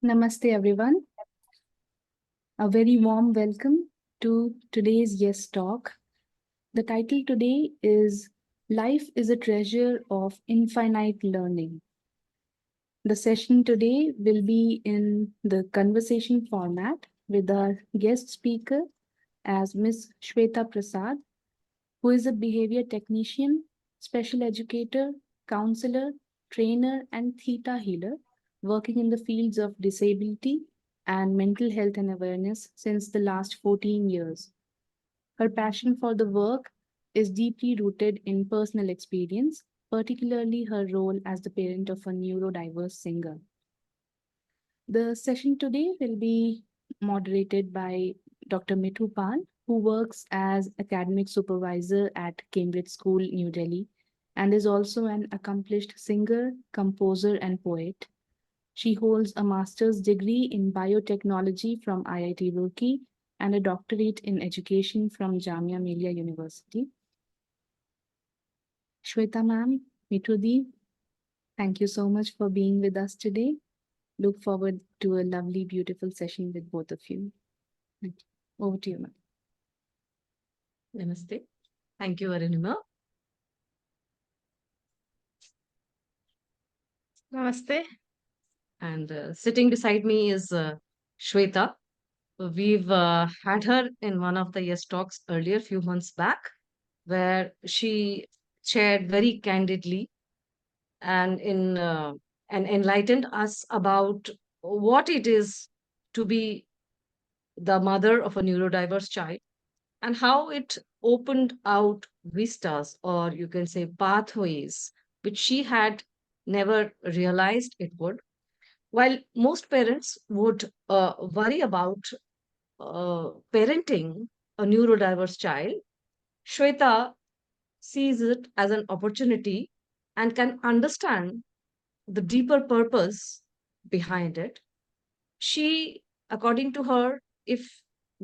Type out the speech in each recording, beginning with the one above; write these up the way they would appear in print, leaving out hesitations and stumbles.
Namaste, everyone. A very warm welcome to today's Yes Talk. The title today is Life is a Treasure of Infinite Learning. The session today will be in the conversation format with our guest speaker as Ms. Sweta Prasad, who is a behavior technician, special educator, counselor, trainer, and THETA Healer, working in the fields of disability and mental health and awareness since the last 14 years. Her passion for the work is deeply rooted in personal experience, particularly her role as the parent of a neurodiverse singer. The session today will be moderated by Dr. Mithu Pal, who works as academic supervisor at Cambridge School, New Delhi, and is also an accomplished singer, composer, and poet. She holds a master's degree in biotechnology from IIT Roorkee and a doctorate in education from Jamia Millia University. Shweta ma'am, Mithu Di, thank you so much for being with us today. Look forward to a lovely, beautiful session with both of you. Thank you. Over to you, ma'am. Namaste. Thank you, Arunima. Namaste. And sitting beside me is Sweta. We've had her in one of the Yes Talks earlier, few months back, where she shared very candidly and enlightened us about what it is to be the mother of a neurodiverse child and how it opened out vistas, or you can say pathways, which she had never realized it would. While most parents would worry about parenting a neurodiverse child, Shweta sees it as an opportunity and can understand the deeper purpose behind it. She, according to her, if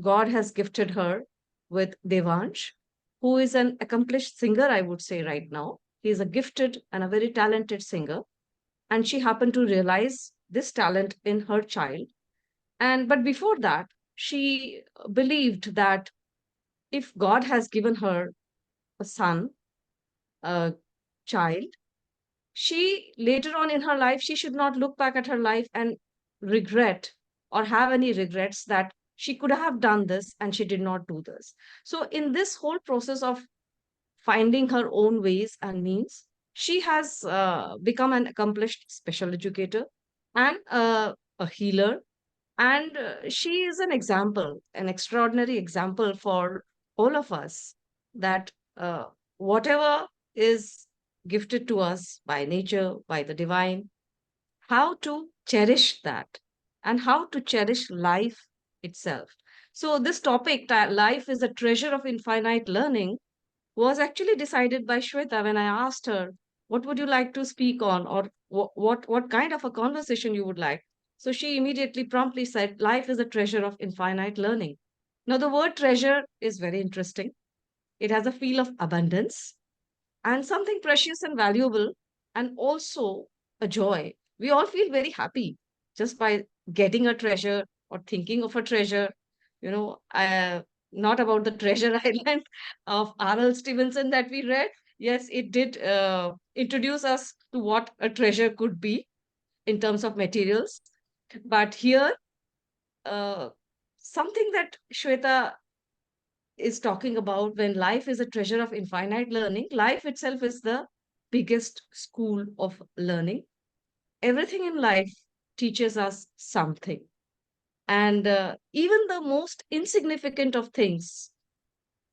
God has gifted her with Devansh, who is an accomplished singer, I would say right now, he is a gifted and a very talented singer, and she happened to realize this talent in her child. And but before that, she believed that if God has given her a son, a child, she later on in her life, she should not look back at her life and regret or have any regrets that she could have done this and she did not do this. So in this whole process of finding her own ways and means, she has become an accomplished special educator and a healer. And she is an example, an extraordinary example for all of us that whatever is gifted to us by nature, by the divine, how to cherish that and how to cherish life itself. So, this topic, life is a treasure of infinite learning, was actually decided by Shweta when I asked her, what would you like to speak on, or what kind of a conversation you would like? So she immediately promptly said, life is a treasure of infinite learning. Now, the word treasure is very interesting. It has a feel of abundance and something precious and valuable, and also a joy. We all feel very happy just by getting a treasure or thinking of a treasure. You know, not about the treasure island of R.L. Stevenson that we read. Yes, it did introduce us to what a treasure could be in terms of materials. But here, uh, something that Shweta is talking about, when life is a treasure of infinite learning, life itself is the biggest school of learning. Everything in life teaches us something. And even the most insignificant of things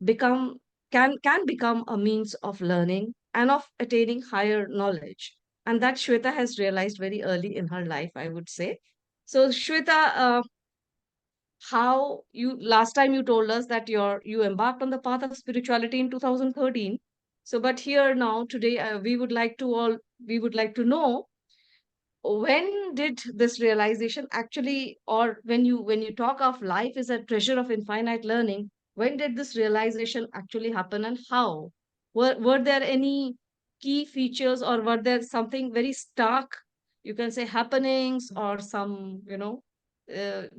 become can become a means of learning and of attaining higher knowledge. And that Shweta has realized very early in her life, I would say. So Shweta, how you last time you told us that you embarked on the path of spirituality in 2013. So but here now today, we would like to know, when did this realization actually, or when you talk of life is a treasure of infinite learning, when did this realization actually happen, and how were there any key features, or were there something very stark, you can say, happenings, or some,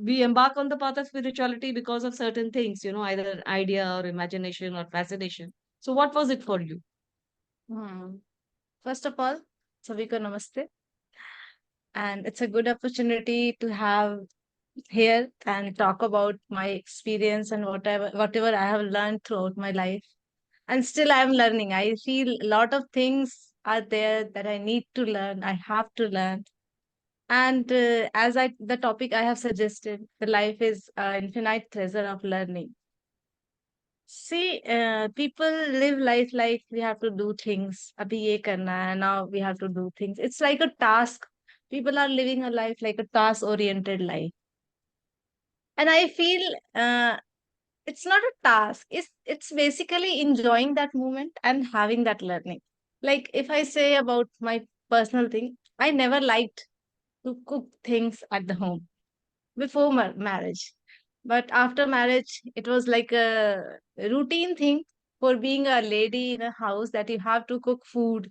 we embark on the path of spirituality because of certain things, either idea or imagination or fascination. So what was it for you? Hmm. First of all, Sabhi ko namaste. And it's a good opportunity to have here and talk about my experience and whatever I have learned throughout my life. And still I am learning. I feel a lot of things are there that I need to learn. I have to learn. And as the topic I have suggested, the life is an infinite treasure of learning. See, people live life like we have to do things. Abhi ye karna hai, now we have to do things. It's like a task. People are living a life like a task-oriented life. And I feel it's not a task. It's basically enjoying that moment and having that learning. Like if I say about my personal thing, I never liked to cook things at the home before marriage. But after marriage, it was like a routine thing for being a lady in a house that you have to cook food.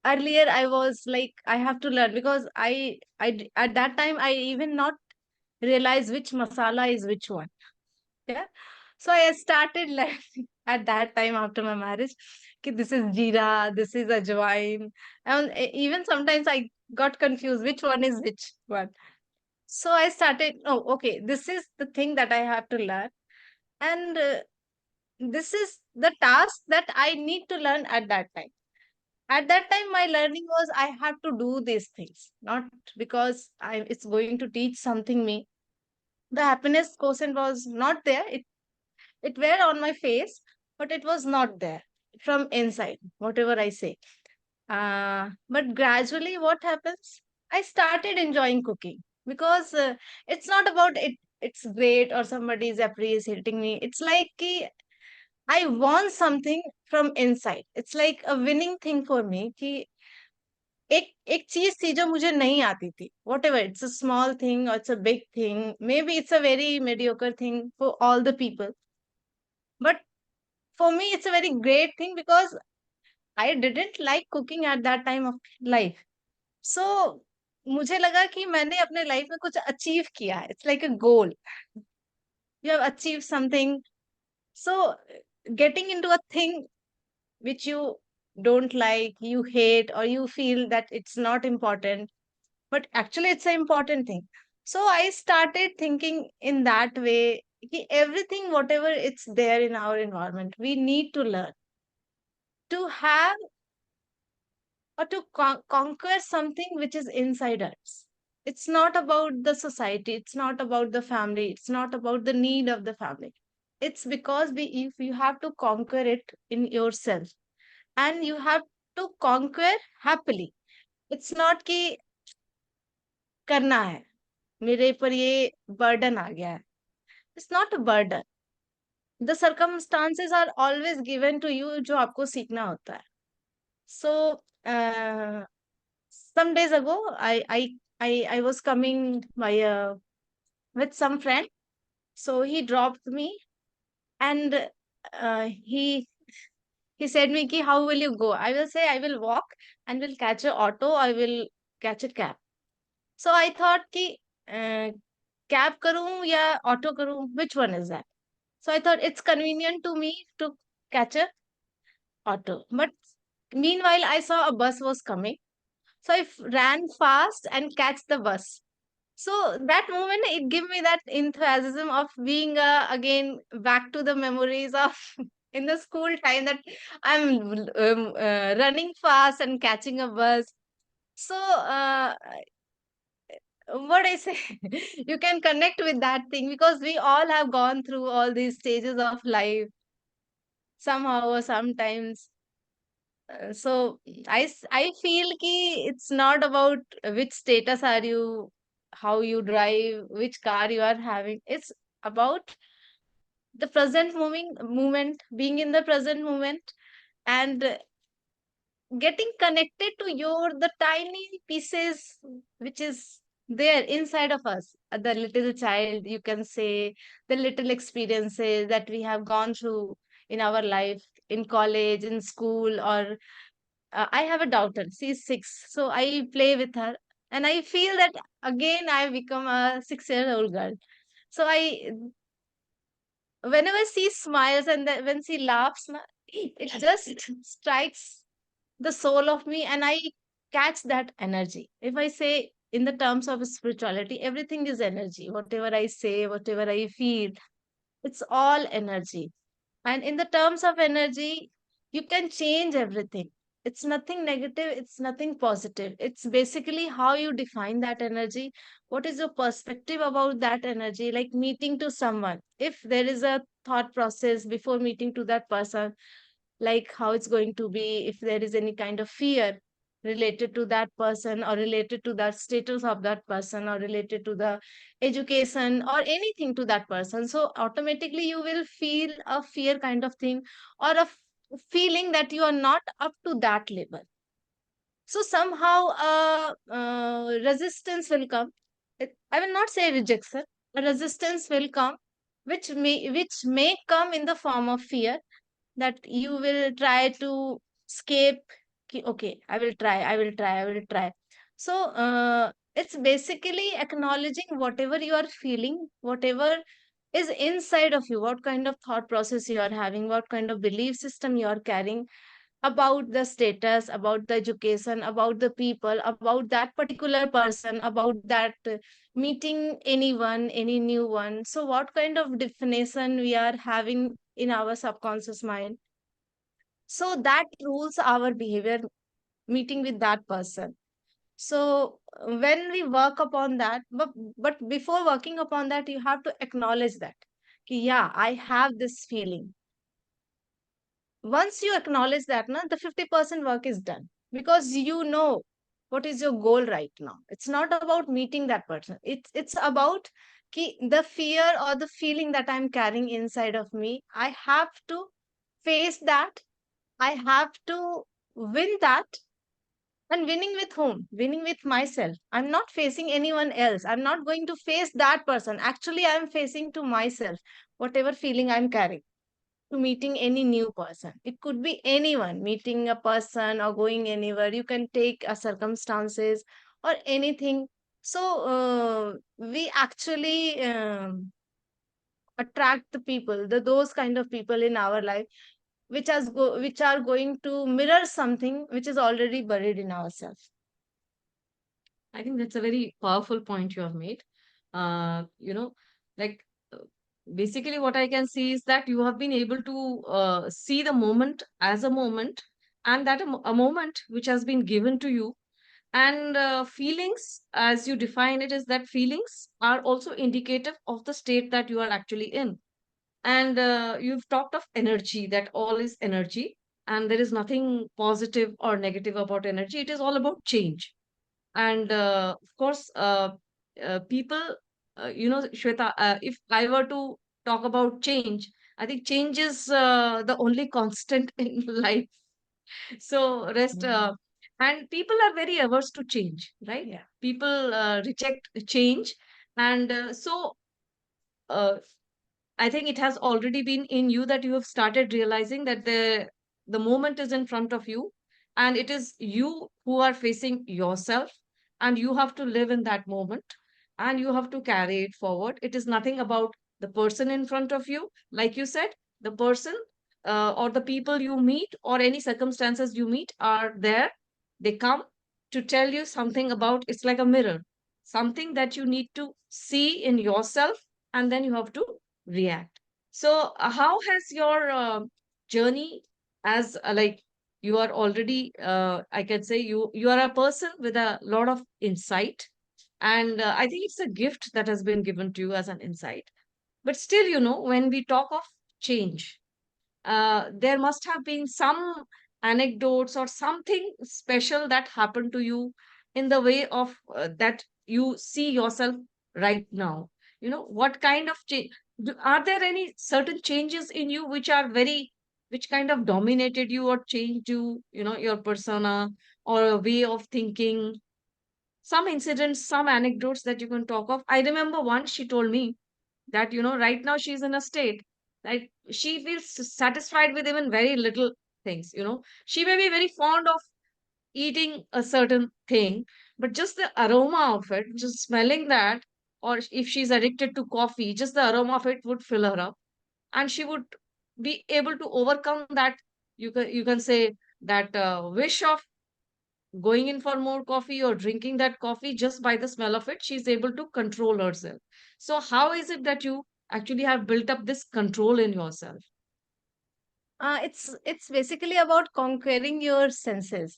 Earlier, I was like, I have to learn because at that time, I even not realize which masala is which one. Yeah. So I started learning at that time after my marriage. Ki this is jeera, this is ajwain. And even sometimes I got confused which one is which one. So I started, oh, okay, this is the thing that I have to learn. And this is the task that I need to learn at that time. At that time, my learning was I have to do these things, not because it's going to teach something me. The happiness quotient was not there. It were on my face, but it was not there from inside, whatever I say. But gradually, what happens? I started enjoying cooking because it's not about it. It's great or somebody is appreciating me. It's like I want something from inside. It's like a winning thing for me. कि एक एक चीज थी जो मुझे नहीं आती थी. Whatever, it's a small thing or it's a big thing. Maybe it's a very mediocre thing for all the people. But for me, it's a very great thing because I didn't like cooking at that time of life. So मुझे लगा कि मैंने अपने life में कुछ achieve किया है. It's like a goal. You have achieved something. So getting into a thing which you don't like, you hate, or you feel that it's not important, but actually it's an important thing. So I started thinking in that way. कि everything, whatever it's there in our environment, we need to learn to have or to conquer something which is inside us. It's not about the society, it's not about the family, it's not about the need of the family. It's because if you have to conquer it in yourself and you have to conquer happily. It's not कि करना है मेरे पर ये burden आ गया है. It's not a burden. The circumstances are always given to you जो आपको सीखना होता है. So some days ago, I was coming by with some friend. So he dropped me, and he said me ki how will you go? I will say I will walk and will catch a auto. I will catch a cab. So I thought ki cab करूं या auto करूं, which one is that? So I thought it's convenient to me to catch a auto. But meanwhile, I saw a bus was coming. So I ran fast and catch the bus. So that moment, it gave me that enthusiasm of being again back to the memories of in the school time that I'm running fast and catching a bus. So what I say, you can connect with that thing because we all have gone through all these stages of life somehow or sometimes. So I feel ki it's not about which status are you, how you drive, which car you are having. It's about the present moment, being in the present moment, and getting connected to the tiny pieces which is there inside of us. The little child, you can say, the little experiences that we have gone through in our life, in college, in school, or I have a daughter. She's 6, so I play with her, and I feel that again I become a 6-year-old girl. So I, whenever she smiles and when she laughs, it just strikes the soul of me, and I catch that energy. If I say in the terms of spirituality, everything is energy. Whatever I say, whatever I feel, it's all energy. And in the terms of energy, you can change everything. It's nothing negative, it's nothing positive. It's basically how you define that energy. What is your perspective about that energy? Like meeting to someone, if there is a thought process before meeting to that person, like how it's going to be, if there is any kind of fear related to that person, or related to that status of that person, or related to the education or anything to that person, so automatically you will feel a fear kind of thing, or a feeling that you are not up to that level. So somehow resistance will come. I will not say rejection, a resistance will come, which may come in the form of fear, that you will try to escape. Okay, I will try. So it's basically acknowledging whatever you are feeling, whatever is inside of you, what kind of thought process you are having, what kind of belief system you are carrying about the status, about the education, about the people, about that particular person, about that meeting anyone, any new one. So what kind of definition we are having in our subconscious mind, so that rules our behavior meeting with that person. So when we work upon that, but before working upon that, you have to acknowledge that, कि, yeah, I have this feeling. Once you acknowledge that, na, the 50% work is done, because you know what is your goal right now. It's not about meeting that person. It's about the fear or the feeling that I'm carrying inside of me. I have to face that. I have to win that. And winning with whom? Winning with myself. I'm not facing anyone else. I'm not going to face that person. Actually, I'm facing to myself, whatever feeling I'm carrying, to meeting any new person. It could be anyone, meeting a person or going anywhere. You can take a circumstances or anything. So we actually attract the people, those kind of people in our life, which are going to mirror something which is already buried in ourselves. I think that's a very powerful point you have made. You know, like uh, basically what I can see is that you have been able to see the moment as a moment, and that a moment which has been given to you. And feelings, as you define it, is that feelings are also indicative of the state that you are actually in. And you've talked of energy, that all is energy, and there is nothing positive or negative about energy. It is all about change. And of course, people, Shweta, if I were to talk about change, I think change is the only constant in life. So rest, and people are very averse to change, right? Yeah. People reject change. And uh, I think it has already been in you, that you have started realizing that the moment is in front of you, and it is you who are facing yourself, and you have to live in that moment, and you have to carry it forward. It is nothing about the person in front of you. Like you said, the person or the people you meet or any circumstances you meet are there. They come to tell you something about, it's like a mirror, something that you need to see in yourself, and then you have to react. So, how has your journey, as like you are already, I can say you are a person with a lot of insight, and I think it's a gift that has been given to you as an insight. But still, when we talk of change, there must have been some anecdotes or something special that happened to you in the way of that you see yourself right now. What kind of change? Are there any certain changes in you which kind of dominated you or changed you, your persona or a way of thinking? Some incidents, some anecdotes that you can talk of. I remember once she told me that right now she's in a state that she feels satisfied with even very little things. She may be very fond of eating a certain thing, but just the aroma of it, just smelling that, or if she's addicted to coffee, just the aroma of it would fill her up, and she would be able to overcome that. You can say that wish of going in for more coffee or drinking that coffee. Just by the smell of it, she's able to control herself. So how is it that you actually have built up this control in yourself? It's basically about conquering your senses.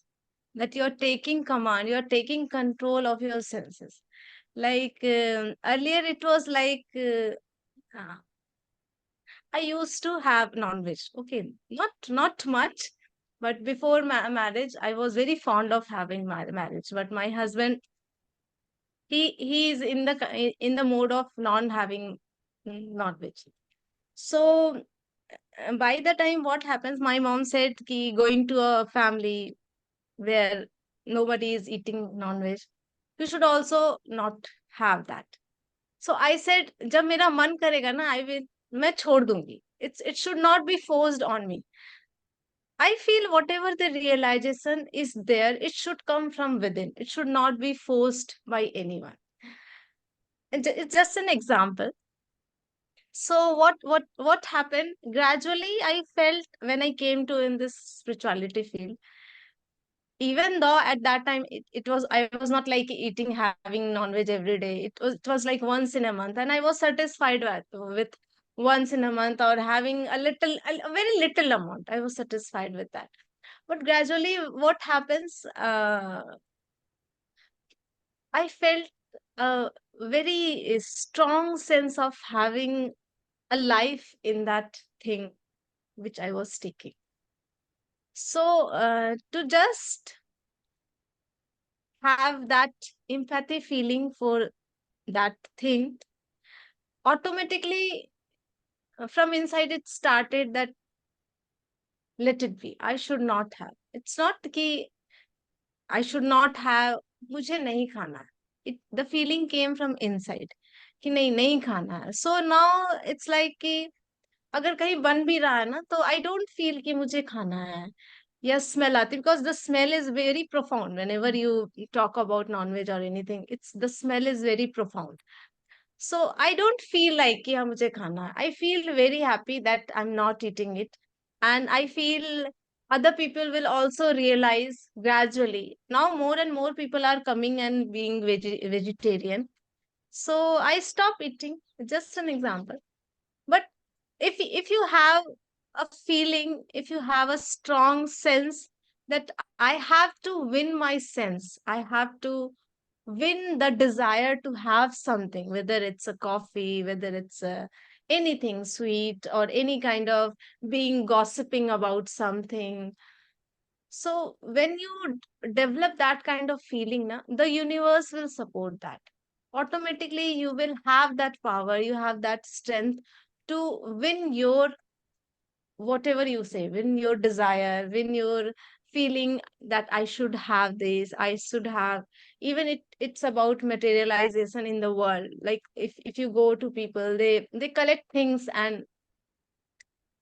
That you're taking command, you're taking control of your senses. Like earlier, it was like uh, I used to have non-veg. Okay, not much, but before marriage, I was very fond of having marriage. But my husband, he is in the mode of non having non-veg. So by the time what happens, my mom said ki going to a family where nobody is eating non-veg, you should also not have that. So I said, जब मेरा मन करेगा ना, मैं छोड़ दूंगी. It should not be forced on me. I feel whatever the realization is there, it should come from within. It should not be forced by anyone. And it's just an example. So what happened? Gradually, I felt when I came to in this spirituality field, even though at that time it was, I was not like eating having non-veg every day. It was like once in a month, and I was satisfied with once in a month, or having a very little amount. I was satisfied with that. But gradually what happens, I felt a very strong sense of having a life in that thing which I was taking. So to just have that empathy feeling for that thing, automatically from inside it started that let it be. I should not have. It's not कि I should not have, मुझे नहीं खाना है. The feeling came from inside कि नहीं नहीं खाना है. So now it's like कि अगर कहीं बन भी रहा है ना, तो I don't feel कि मुझे खाना है या smell आती, because the smell is very profound. Whenever you talk about non-veg or anything, it's the smell is very profound. So I don't feel like कि हाँ मुझे खाना है. I feel very happy that I'm not eating it, and I feel other people will also realize gradually. Now more and more people are coming and being vegetarian. So I stop eating. Just an example. But if you have a feeling, if you have a strong sense that I have to win my sense, I have to win the desire to have something, whether it's a coffee, whether it's anything sweet, or any kind of being gossiping about something. So when you develop that kind of feeling, na, the universe will support that. Automatically, you will have that power, you have that strength to win your whatever you say, win your desire, win your feeling that I should have this, I should have. Even it's about materialization in the world. Like if you go to people, they collect things, and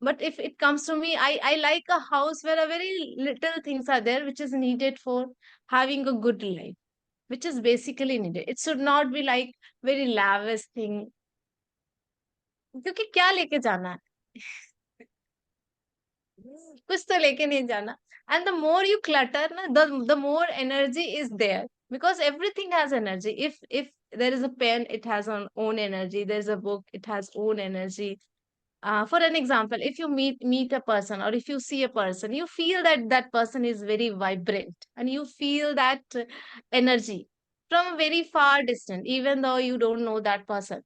but if it comes to me, I like a house where a very little things are there which is needed for having a good life, which is basically needed. It should not be like very lavish thing, क्योंकि क्या लेके जाना है, कुछ तो लेके नहीं जाना. And the more you clutter na, the more energy is there, because everything has energy. If there is a pen, it has an own energy. There's a book, it has own energy. For an example, if you meet a person, or if you see a person, you feel that that person is very vibrant, and you feel that energy from a very far distance, even though you don't know that person.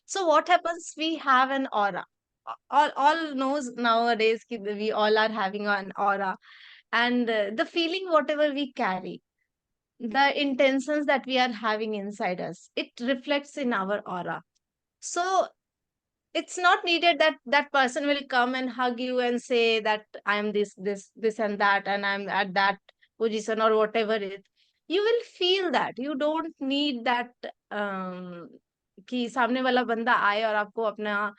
So what happens? We have an aura. All knows nowadays कि we all are having an aura, and the feeling whatever we carry, the intentions that we are having inside us, it reflects in our aura. So it's not needed that that person will come and hug you and say that I am this and that, and I'm at that position or whatever it is. You will feel that. You don't need that कि सामने वाला बंदा आए और आपको अपना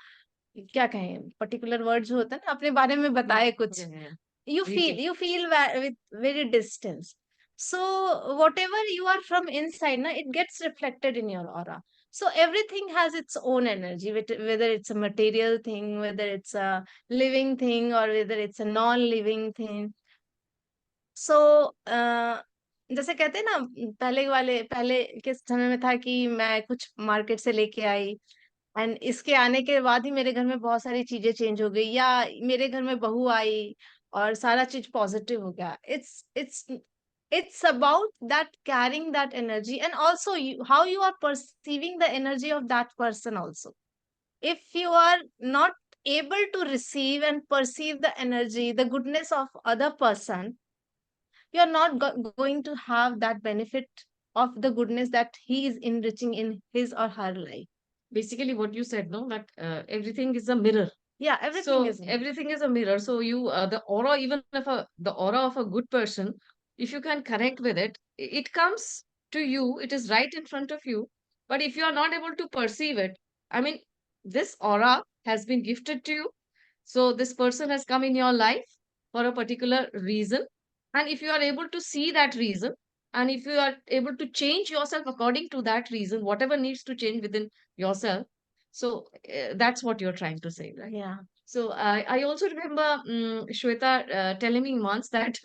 क्या कहें पर्टिकुलर वर्ड जो होता है ना अपने बारे में बताए कुछ. Yeah, yeah. you feel with very distance. So whatever you are from inside, na, it gets reflected in your aura. So everything has its own energy, whether it's a material thing, whether it's a living thing, or whether it's a non-living thing. सो जैसे कहते हैं ना, पहले के समय में था कि मैं कुछ मार्केट से लेके आई, एंड इसके आने के बाद ही मेरे घर में बहुत सारी चीजें चेंज हो गई, या मेरे घर में बहू आई और सारा चीज पॉजिटिव हो गया. It's about that carrying that energy, and also how you are perceiving the energy of that person also. If you are not able to receive and perceive the energy, the goodness of other person, you're not going to have that benefit of the goodness that he is enriching in his or her life. Basically what you said, no, that everything is a mirror. Yeah, everything is Everything is a mirror. So you the aura, even if the aura of a good person, if you can connect with it, it comes to you, it is right in front of you. But if you are not able to perceive it, I mean, this aura has been gifted to you. So this person has come in your life for a particular reason. And if you are able to see that reason, and if you are able to change yourself according to that reason, whatever needs to change within yourself, so that's what you're trying to say, right? Yeah. So I also remember Shweta telling me once that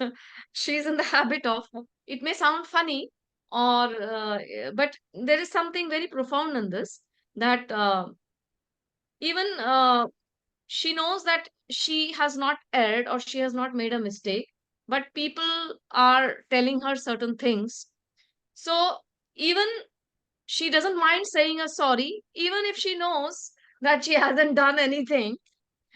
she's in the habit of, it may sound funny, or but there is something very profound in this, that even she knows that she has not erred or she has not made a mistake, but people are telling her certain things. So even she doesn't mind saying a sorry, even if she knows that she hasn't done anything,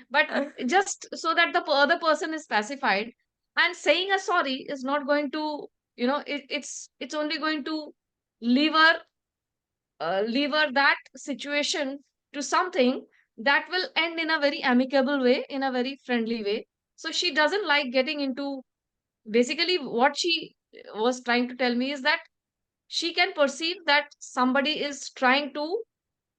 but just so that the other person is pacified. And saying a sorry is not going to, it's only going to leave her, lever that situation to something that will end in a very amicable way, in a very friendly way. So she doesn't like getting into, basically what she was trying to tell me is that she can perceive that somebody is trying to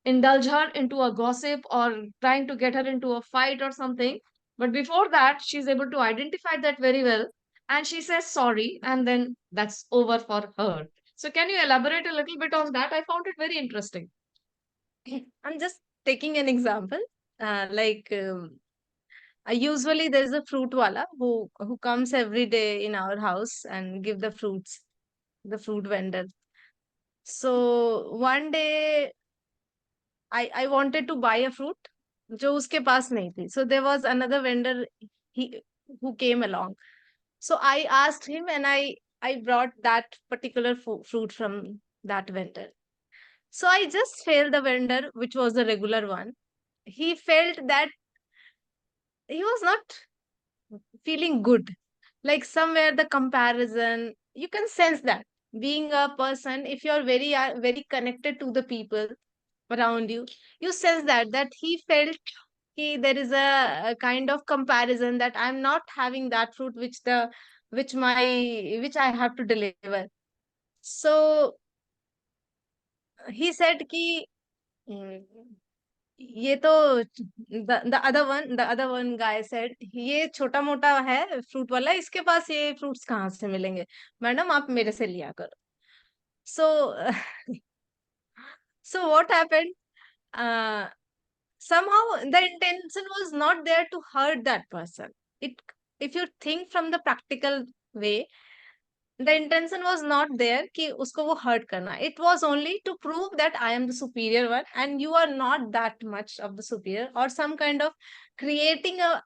indulge her into a gossip or trying to get her into a fight or something. But before that, she's able to identify that very well. And she says sorry, and then that's over for her. So, can you elaborate a little bit on that? I found it very interesting. I'm just taking an example. Usually there is a fruit wala who comes every day in our house and give the fruits, the fruit vendor. So one day I wanted to buy a fruit जो उसके पास नहीं थी. So there was another vendor he who came along. So I asked him, and I brought that particular fruit from that vendor. So I just failed the vendor, which was the regular one. He felt that he was not feeling good. Like somewhere the comparison, you can sense that. Being a person, if you're very connected to the people around you, you sense that he felt there is a kind of comparison, that I'm not having that fruit which I have to deliver. So he said ki, "Hmm, ये तो the other one guy said, ये छोटा मोटा है fruit वाला, इसके पास ये fruits कहाँ से मिलेंगे, मैडम आप मेरे से लिया करो." So so what happened, uh, somehow the intention was not there to hurt that person. It, if you think from the practical way, the intention was not there कि उसको वो hurt करना. It was only to prove that I am the superior one and you are not that much of the superior, or some kind of creating a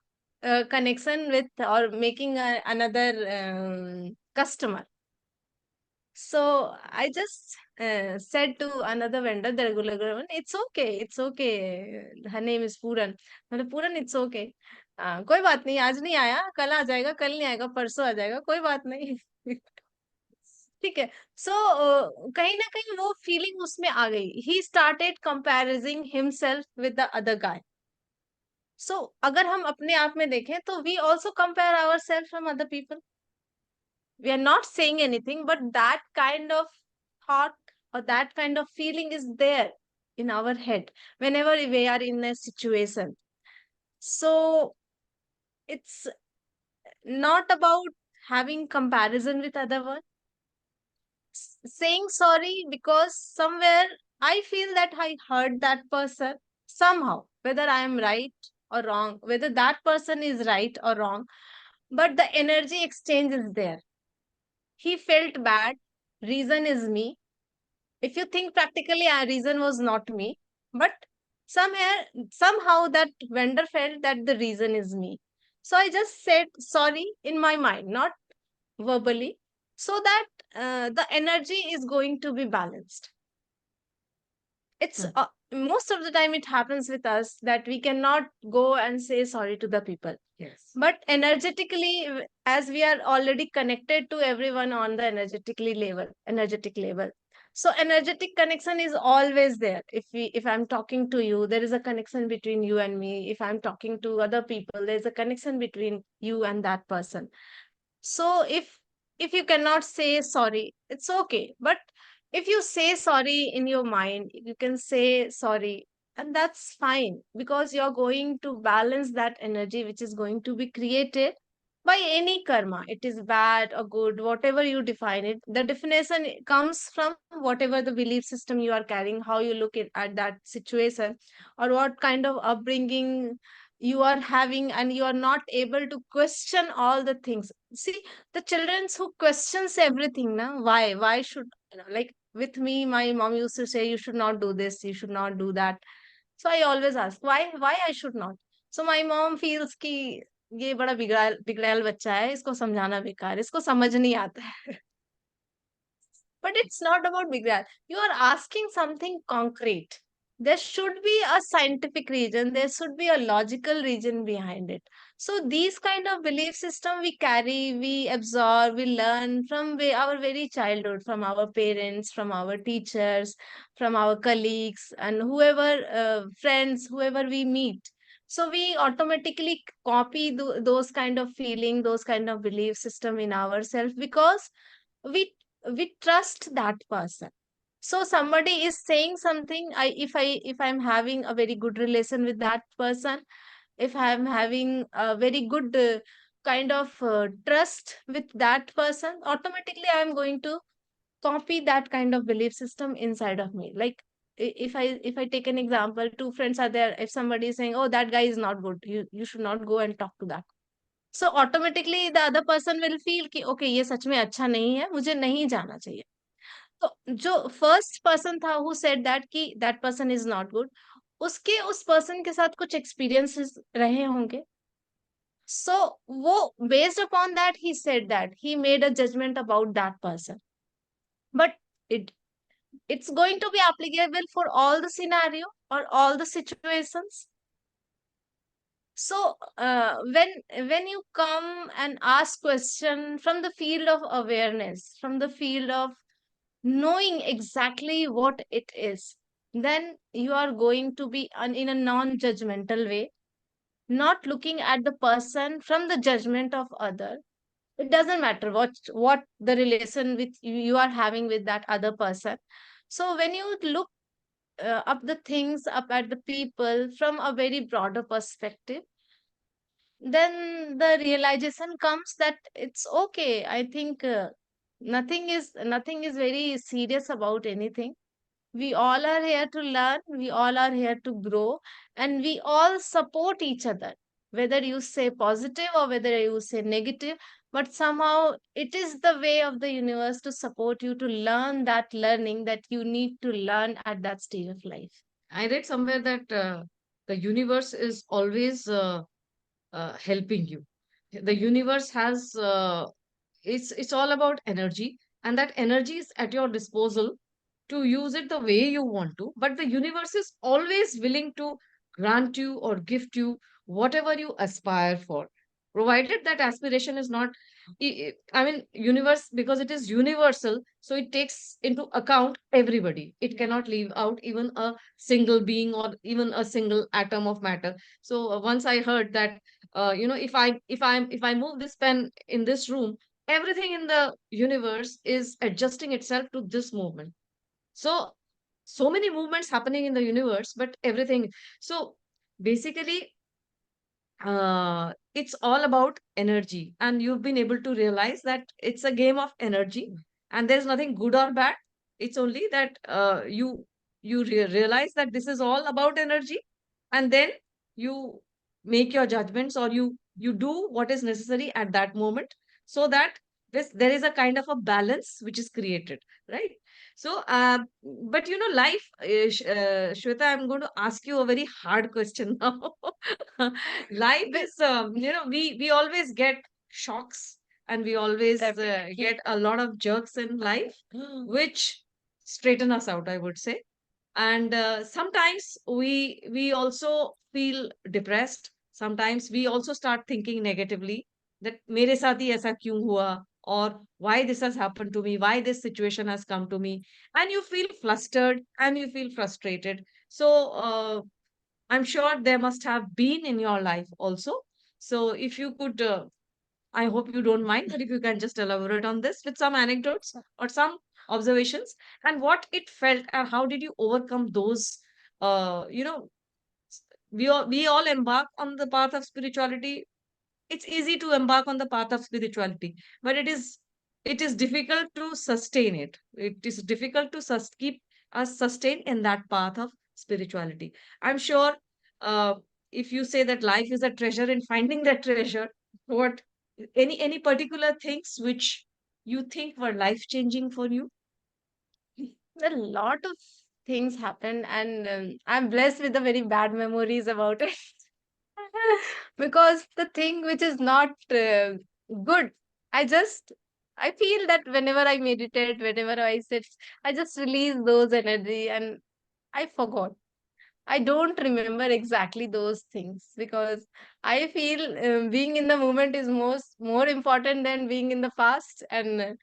connection with, or making another customer. So I just said to another vendor, the regular one, it's okay. Her name is Puran. मतलब Puran, it's okay. कोई बात नहीं, आज नहीं आया, कल आ जाएगा, कल नहीं आएगा, परसों आ जाएगा, कोई बात नहीं. ठीक है. सो कहीं ना कहीं वो फीलिंग उसमें आ गई. He started comparising himself with the other guy. So अगर हम अपने आप में देखें तो we also compare our self from other people. We are not saying anything, but that kind of thought or that kind of feeling is there in our head whenever we are in a situation. So it's not about having comparison with other one. Saying sorry because somewhere I feel that I hurt that person somehow, whether I am right or wrong, whether that person is right or wrong, but the energy exchange is there. He felt bad. Reason is me. If you think practically, our reason was not me, but somehow that vendor felt that the reason is me. So I just said sorry in my mind, not verbally, so that the energy is going to be balanced. It's Hmm. most of the time it happens with us that we cannot go and say sorry to the people, Yes. but energetically, as we are already connected to everyone on the energetic level, so energetic connection is always there. If I'm talking to you, there is a connection between you and me. If I'm talking to other people, there's a connection between you and that person. So if you cannot say sorry, it's okay, but if you say sorry in your mind, you can say sorry, and that's fine, because you're going to balance that energy which is going to be created by any karma. It is bad or good, whatever you define it. The definition comes from whatever the belief system you are carrying, how you look at that situation, or what kind of upbringing you are having, and you are not able to question all the things. See, the children who questions everything now, why should, like with me, my mom used to say you should not do this, you should not do that. So I always ask why I should not. So my mom feels कि ये बड़ा बिगड़ाल बिगड़ैल बच्चा है, इसको समझाना बेकार है, इसको समझ नहीं आता है. But it's not about big rat. You are asking something concrete. There should be a scientific reason. There should be a logical reason behind it. So these kind of belief system we carry, we absorb, we learn from our very childhood, from our parents, from our teachers, from our colleagues, and whoever friends, whoever we meet. So we automatically copy those kind of feeling, those kind of belief system in ourselves, because we we trust that person. So somebody is saying something, if I'm having a very good relation with that person, if I'm having a very good kind of trust with that person, automatically I'm going to copy that kind of belief system inside of me. Like, if I take an example, two friends are there, if somebody is saying, oh, that guy is not good, you should not go and talk to that. So automatically the other person will feel कि okay, ये सच में अच्छा नहीं है, मुझे नहीं जाना चाहिए. तो जो फर्स्ट पर्सन था हु सेड दैट कि that person is not good, उसके उस पर्सन के साथ कुछ एक्सपीरियंसेस रहे होंगे. सो वो based upon that he said that he made a judgement about that person. But it it's going to be applicable for all the scenario or all the situations. So when you come and ask question from the field of awareness, from the field of knowing exactly what it is, then you are going to be in a non-judgmental way, not looking at the person from the judgment of other. It doesn't matter what the relation with you are having with that other person. So when you look up the things, up at the people from a very broader perspective, then the realization comes that it's okay. I think nothing is very serious about anything. We all are here to learn, we all are here to grow, and we all support each other, whether you say positive or whether you say negative. But somehow it is the way of the universe to support you to learn that learning that you need to learn at that stage of life. I read somewhere that the universe is always helping you. The universe has it's all about energy, and that energy is at your disposal to use it the way you want to. But the universe is always willing to grant you or gift you whatever you aspire for, provided that aspiration is not. I mean, universe, because it is universal, so it takes into account everybody. It cannot leave out even a single being or even a single atom of matter. So once I heard that, if I move this pen in this room, everything in the universe is adjusting itself to this movement. So so many movements happening in the universe, but everything. So basically, it's all about energy, and you've been able to realize that it's a game of energy, and there's nothing good or bad. It's only that you realize that this is all about energy, and then you make your judgments, or you do what is necessary at that moment, so that there is a kind of a balance which is created, right? So but life, Shweta, I'm going to ask you a very hard question now. Life is, we always get shocks, and we always Definitely. get a lot of jerks in life, which straighten us out, I would say. And sometimes we also feel depressed. Sometimes we also start thinking negatively, that mere saath hi aisa kyun hua, or why this has happened to me, why this situation has come to me. And you feel flustered, and you feel frustrated. So I'm sure there must have been in your life also. So if you could, I hope you don't mind, but if you can just elaborate on this with some anecdotes or some observations, and what it felt, and how did you overcome those, you know, we all embark on the path of spirituality. It's easy to embark on the path of spirituality, but it is difficult to sustain it. It is difficult to keep us sustained in that path of spirituality. I'm sure, uh, if you say that life is a treasure, in finding that treasure, what, any particular things which you think were life changing for you? A lot of things happened, and I'm blessed with the very bad memories about it. Because the thing which is not good, I just I feel that whenever I meditate, whenever I sit, I just release those energy, and I forgot. I don't remember exactly those things, because I feel being in the moment is more important than being in the past. And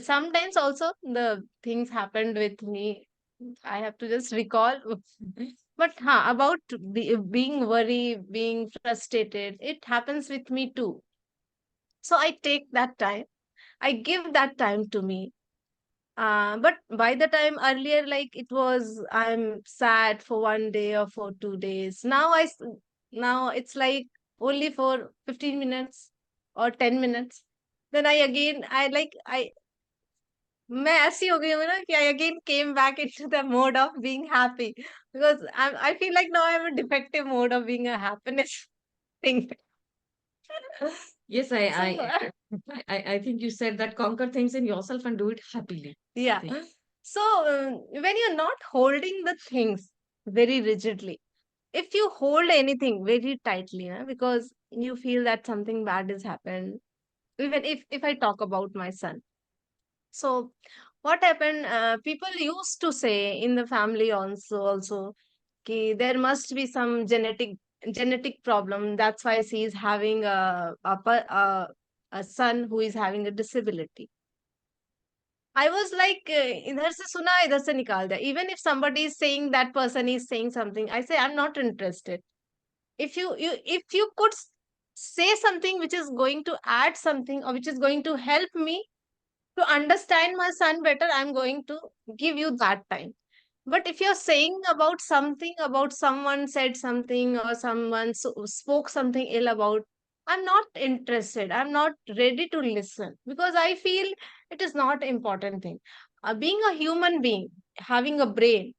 sometimes also the things happened with me, I have to just recall. But about being worried, being frustrated, it happens with me too. So I take that time, I give that time to me. But by the time earlier, like it was, I'm sad for 1 day or for 2 days. Now it's like only for 15 minutes or 10 minutes. Then I मैं ऐसी हो गई हूँ ना कि I again came back into the mode of being happy, because I feel like now I'm a defective mode of being a happiness thing. Yes, So I think you said that conquer things in yourself and do it happily. I yeah. think. So when you're not holding the things very rigidly, if you hold anything very tightly, because you feel that something bad has happened, even if I talk about my son. So what happened, people used to say in the family also ki there must be some genetic problem, that's why she is having a son who is having a disability. I was like, इधर से सुना इधर से निकाल दिया. Even if somebody is saying, that person is saying something, I say I'm not interested. If you could say something which is going to add something, or which is going to help me to understand my son better, I'm going to give you that time. But if you're saying about something, about someone said something, or someone spoke something ill about, I'm not interested. I'm not ready to listen, because I feel it is not important thing. Being a human being, having a brain,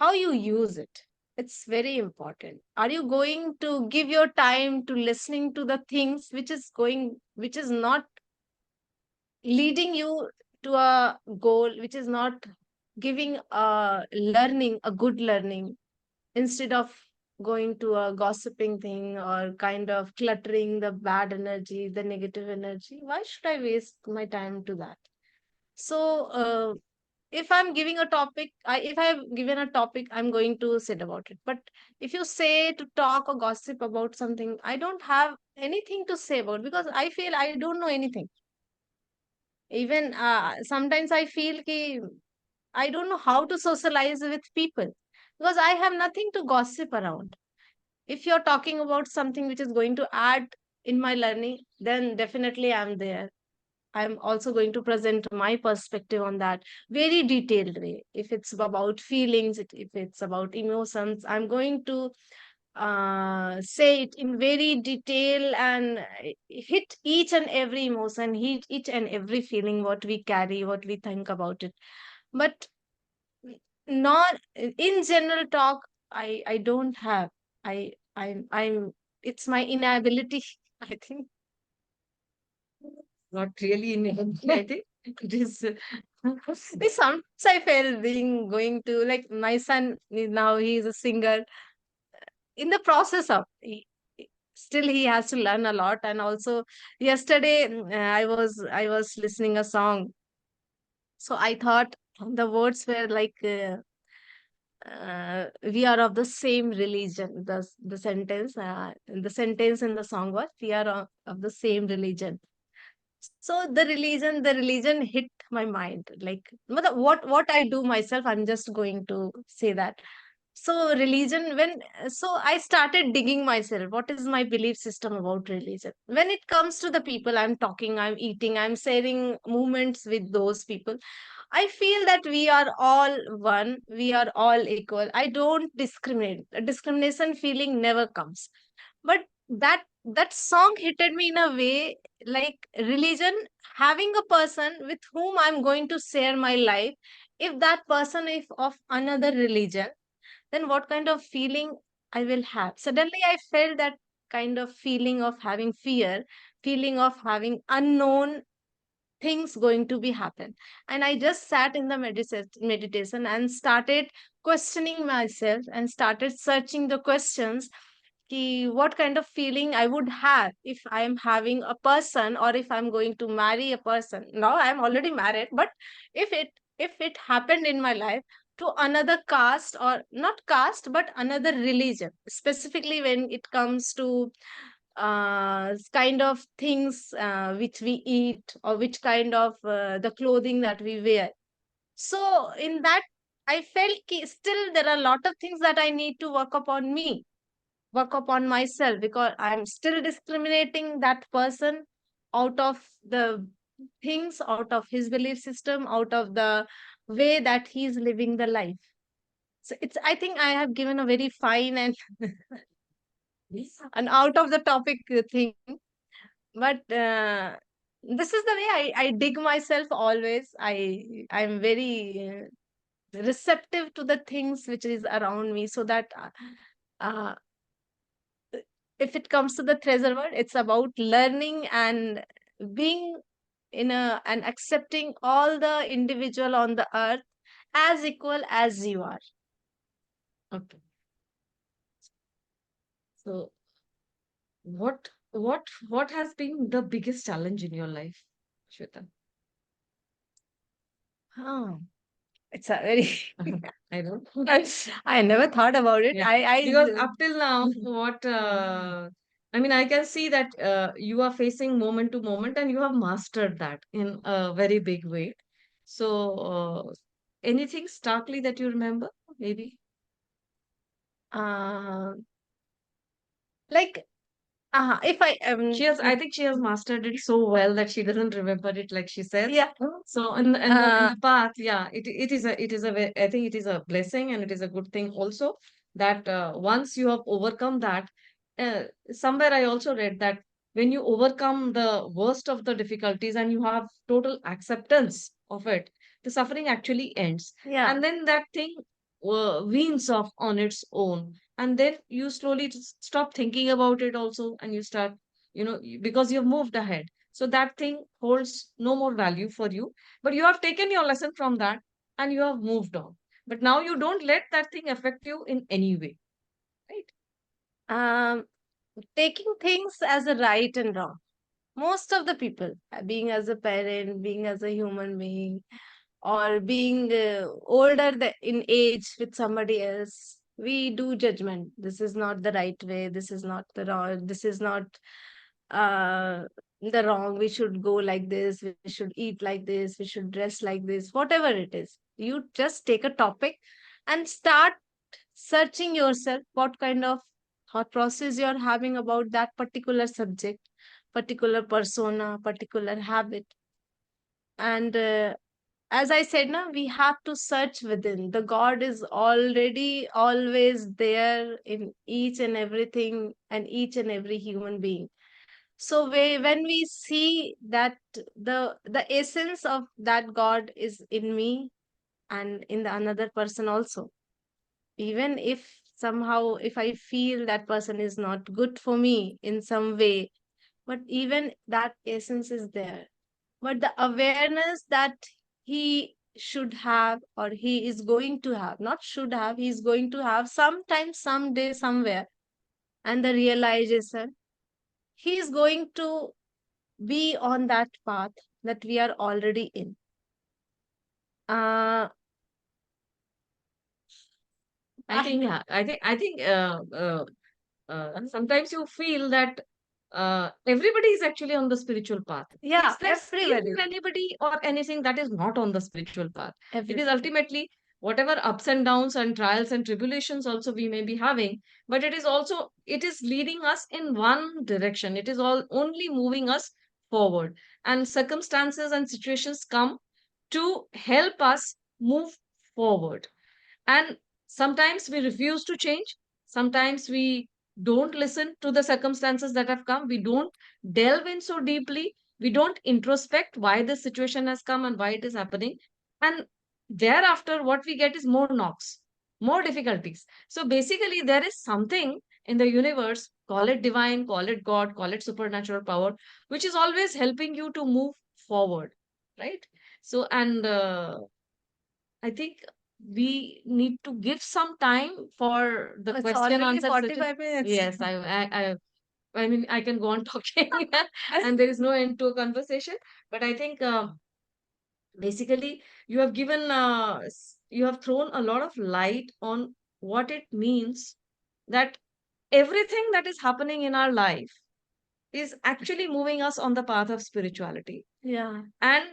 how you use it, it's very important. Are you going to give your time to listening to the things which is not leading you to a goal, which is not giving a good learning, instead of going to a gossiping thing, or kind of cluttering the bad energy, the negative energy? Why should I waste my time to that? So if I'm giving a topic, if I've given a topic, I'm going to sit about it. But if you say to talk or gossip about something, I don't have anything to say about, because I feel I don't know anything. Even sometimes I feel ki I don't know how to socialize with people, because I have nothing to gossip around. If you're talking about something which is going to add in my learning, then definitely I'm there. I'm also going to present my perspective on that very detailed way. If it's about feelings, if it's about emotions, I'm going to say it in very detail and hit each and every emotion, hit each and every feeling what we carry, what we think about it. But not in general talk, I don't have. I'm it's my inability. I think. Not really in I think it is. Sometimes I feel being going to, like, my son now, he is a singer in the process of still he has to learn a lot. And also yesterday, I was listening a song, so I thought the words were like, we are of the same religion. The sentence in the song was, we are of the same religion. So the religion hit my mind, like, what I do myself, I'm just going to say that. So religion, so I started digging myself, what is my belief system about religion. When it comes to the people I'm talking, I'm eating, I'm sharing moments with those people, I feel that we are all one, we are all equal. I don't discriminate. A discrimination feeling never comes. But that song hit me in a way, like, religion, having a person with whom I'm going to share my life, if that person is of another religion, then what kind of feeling I will have. Suddenly I felt that kind of feeling of having fear, feeling of having unknown things going to be happen. And I just sat in the meditation and started questioning myself and started searching the questions, what kind of feeling I would have if I am having a person, or if I'm going to marry a person. Now I'm already married, but if it happened in my life, to another caste, or not caste but another religion, specifically when it comes to kind of things which we eat, or which kind of the clothing that we wear. So in that, I felt still there are a lot of things that I need to work upon me, work upon myself, because I'm still discriminating that person out of the things, out of his belief system, out of the way that he's living the life. So it's, I think I have given a very fine and an out of the topic thing, but this is the way I dig myself always. I'm very receptive to the things which is around me, so that uh, if it comes to the treasure word, it's about learning and being in a and accepting all the individual on the earth as equal as you are. Okay. So what has been the biggest challenge in your life, Shweta? Oh, it's a very I don't. I never thought about it. Yeah, I because up till now, what I mean, I can see that you are facing moment to moment, and you have mastered that in a very big way. So, anything starkly that you remember, maybe? uh, like, if I I think she has mastered it so well that she doesn't remember it, like she says. yeah. So in the path, yeah, I think it is a blessing, and it is a good thing also, that once you have overcome that, somewhere I also read that when you overcome the worst of the difficulties and you have total acceptance of it, the suffering actually ends, Yeah. and then that thing weans off on its own, and then you slowly just stop thinking about it also, and you start, because you've moved ahead, so that thing holds no more value for you, but you have taken your lesson from that, and you have moved on, but now you don't let that thing affect you in any way, right? um Taking things as a right and wrong, most of the people, being as a parent, being as a human being, or being older in age with somebody else, we do judgment. This is not the right way, this is not the wrong, this is not uh the wrong, we should go like this, we should eat like this, we should dress like this, whatever it is. You just take a topic and start searching yourself, what kind of thought process you're having about that particular subject, particular persona, particular habit. And as I said, now we have to search within. The God is already always there in each and everything and each and every human being. So when we see that the essence of that God is in me and in the another person also, even if somehow if I feel that person is not good for me in some way, but even that essence is there. But the awareness that he should have, or he is going to have, not should have, he is going to have sometime, someday, somewhere, and the realization, he is going to be on that path that we are already in. uh I think, yeah, I think sometimes you feel that everybody is actually on the spiritual path. yeah, Is there everybody. anybody or anything that is not on the spiritual path? It is Everybody. ultimately whatever ups and downs and trials and tribulations also we may be having, but it is also, it is leading us in one direction. It is all only moving us forward, and circumstances and situations come to help us move forward. And sometimes we refuse to change. Sometimes we don't listen to the circumstances that have come. We don't delve in so deeply. We don't introspect why this situation has come and why it is happening. And thereafter, what we get is more knocks, more difficulties. So basically, there is something in the universe, call it divine, call it God, call it supernatural power, which is always helping you to move forward, right? So, and I think we need to give some time for the It's question already answer session. 45 minutes. Yes, I mean, I can go on talking, and there is no end to a conversation. But I think basically you have given, you have thrown a lot of light on what it means that everything that is happening in our life is actually moving us on the path of spirituality. Yeah. And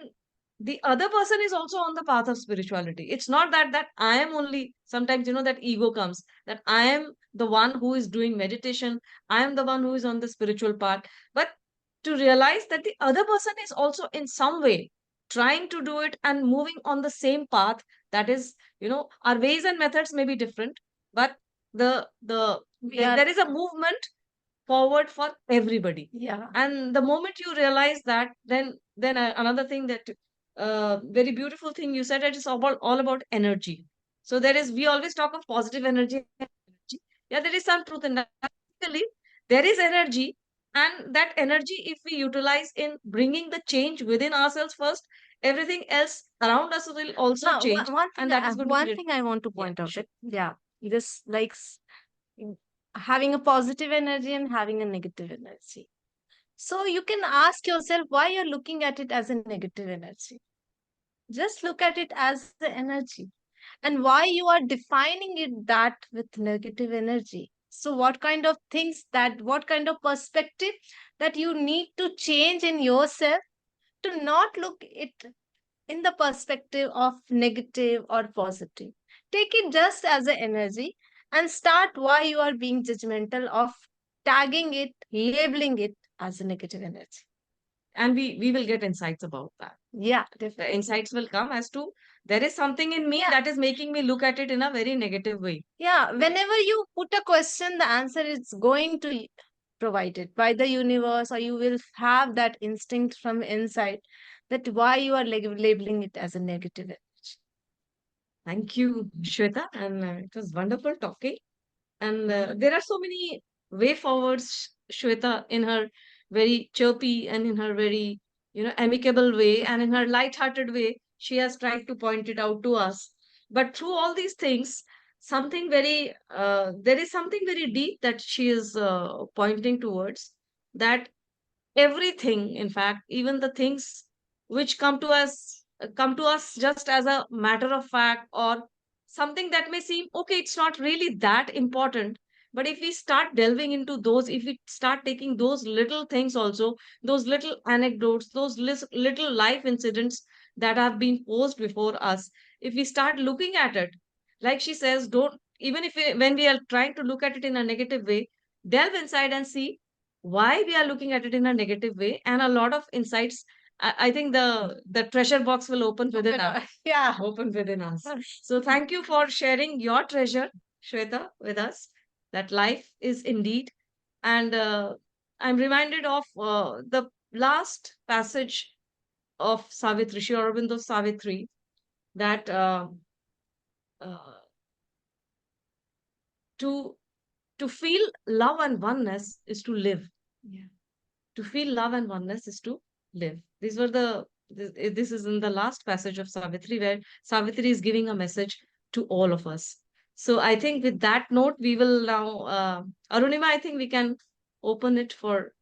the other person is also on the path of spirituality. It's not that I am only, sometimes that ego comes, that I am the one who is doing meditation, I am the one who is on the spiritual path. But to realize that the other person is also in some way trying to do it and moving on the same path. That is, our ways and methods may be different, but there is a movement forward for everybody. Yeah. And the moment you realize that, then another thing that very beautiful thing you said, it is all about energy. So there is, we always talk of positive energy. Yeah, there is some truth in that. Basically, there is energy, and that energy, if we utilize in bringing the change within ourselves first, everything else around us will also Now, change, one thing, and that is going to one create. thing I want to Yeah, point out sure. that, yeah, this like having a positive energy and having a negative energy. So you can ask yourself why you're looking at it as a negative energy. Just look at it as the energy, and why you are defining it that with negative energy. So what kind of things, that what kind of perspective that you need to change in yourself to not look it in the perspective of negative or positive. Take it just as an energy and start why you are being judgmental of tagging it, labeling it as a negative energy. And we will get insights about that. Yeah, The definitely. insights will come as to, there is something in me that is making me look at it in a very negative way. Yeah, whenever you put a question, the answer is going to provided by the universe, or you will have that instinct from inside that why you are labeling it as a negative energy. Thank you, Shweta, and it was wonderful talking. And there are so many way forwards, Shweta, in her very chirpy and in her very, amicable way, and in her light-hearted way, she has tried to point it out to us. But through all these things, there is something very deep that she is pointing towards, that everything, in fact, even the things which come to us just as a matter of fact, or something that may seem okay, it's not really that important. But if we start delving into those, if we start taking those little things also, those little anecdotes, those little life incidents that have been posed before us, if we start looking at it, like she says, don't, even if when we are trying to look at it in a negative way, delve inside and see why we are looking at it in a negative way, and a lot of insights I think the treasure box will open within us. Yeah. Open within us. So thank you for sharing your treasure, Shweta, with us. That life is indeed. And I'm reminded of the last passage of Savitri, Sri Aurobindo Savitri, that uh, to to feel love and oneness is to live. Yeah. To feel love and oneness is to live. These were this is in the last passage of Savitri, where Savitri is giving a message to all of us. So I think with that note, we will now, Arunima, I think we can open it for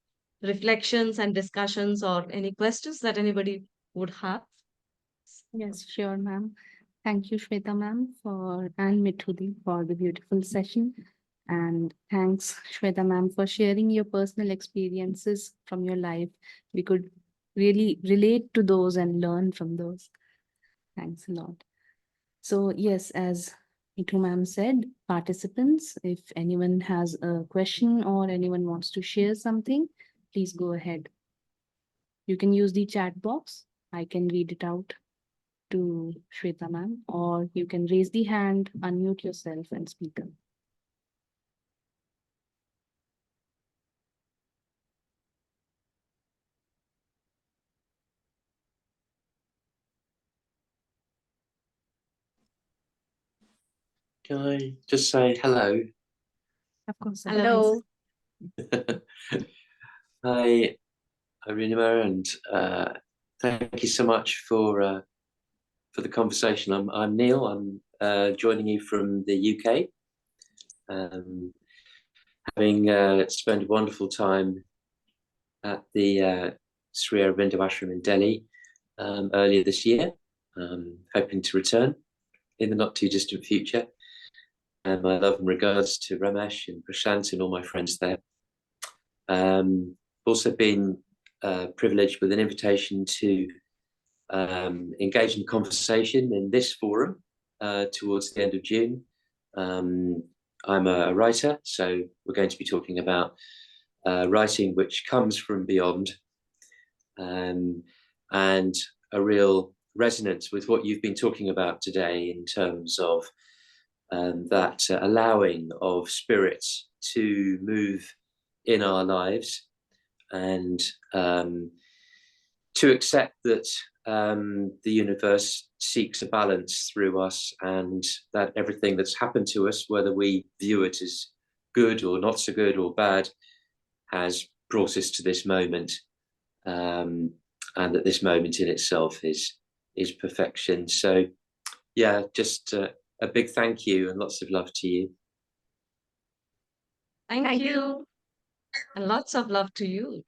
reflections and discussions or any questions that anybody would have. Yes, sure, ma'am. Thank you, Shweta ma'am, and Mithuli for the beautiful session. And thanks, Shweta ma'am, for sharing your personal experiences from your life. We could really relate to those and learn from those. Thanks a lot. So yes, as Itu ma'am said, participants, if anyone has a question or anyone wants to share something, please go ahead. You can use the chat box. I can read it out to Shweta ma'am, or you can raise the hand, unmute yourself and speak up. Can I just say hello? Of course. Hello. Hi, Arunima, and thank you so much for the conversation. I'm Neil. I'm joining you from the UK. Having spent a wonderful time at the Sri Aurobindo Ashram in Delhi earlier this year, hoping to return in the not too distant future. And my love and regards to Ramesh and Prashant and all my friends there. Also been privileged with an invitation to engage in conversation in this forum towards the end of June. I'm a writer, so we're going to be talking about writing which comes from beyond, and a real resonance with what you've been talking about today in terms of that allowing of spirit to move in our lives, and to accept that the universe seeks a balance through us, and that everything that's happened to us, whether we view it as good or not so good or bad, has brought us to this moment, and that this moment in itself is perfection. So yeah, just a big thank you and lots of love to you. Thank you. And lots of love to you.